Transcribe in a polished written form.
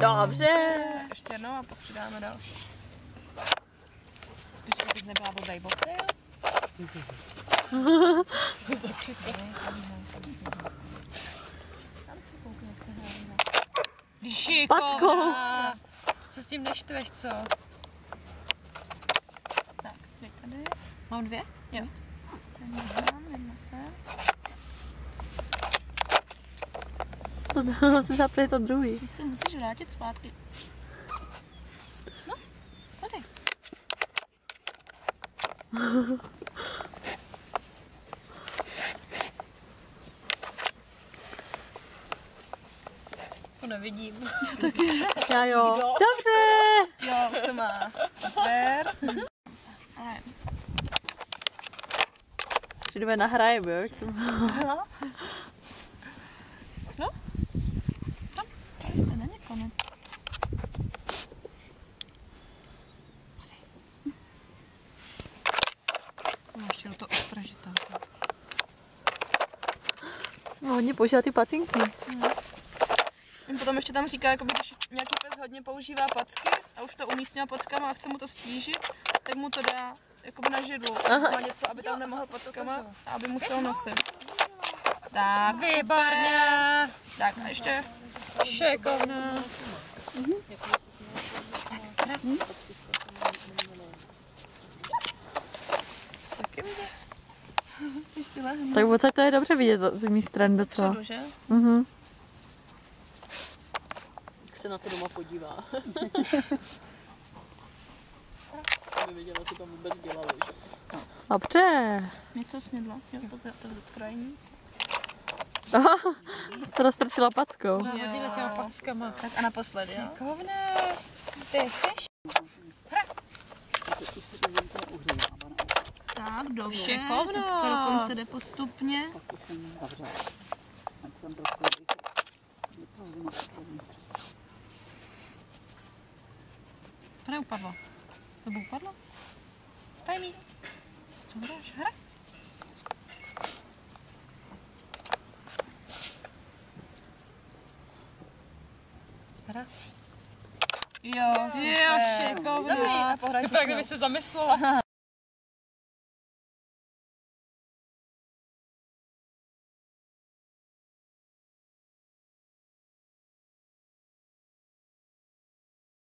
Dobře. Ještě jednou a pak přidáme další. Když bys nebyla blbej boty, jo? Šikovná. Co s tím neštveš, co? Tak, je tady. Mám 2? Jo. Ten jedna sem. To se zapne to druhý. Teď se musíš vrátit zpátky. No, tady. To nevidím. Já jo. Dobře. Jo, už to má. Super. Ale Přijďme nahrajeme, jo? no, tam, to není konec. No, ještě do toho ostražitá. No, hodně používá ty pacinky. Potom ještě tam říká, jakoby, když nějaký pes hodně používá packy a už to umí s těma packama a chce mu to stížit, tak mu to dá jakoby na židlu. Má něco, aby tam nemohl packama a aby musel nosit. Tak, Výborně! tak a ještě. Šikovná. Taky vidět. Když si lehnu. Tak odsaď to je dobře vidět z mé strany docela. Předu, že? Mhm. Jak se na to doma podívá. Aby viděla, co tam vůbec dělalo. Dobře. Něco snědla. Jo, to je krajní. Aha, to roztrčila packou. Ona hodila těma packama. Tak a naposledy, jo? Šikovné. Ty jsi Tak, dobře. Šikovná. Teďka dokonce jde postupně. Pak už jsem zavřela. Tak jsem prostě něco vymyslel. To neupadlo. To by upadlo? Daj mi. Co dáš? Hra. Hra. Jo, super. Jo, šikovná. Dobrý, a pohraj si Tak s mnou. kdyby se zamyslela.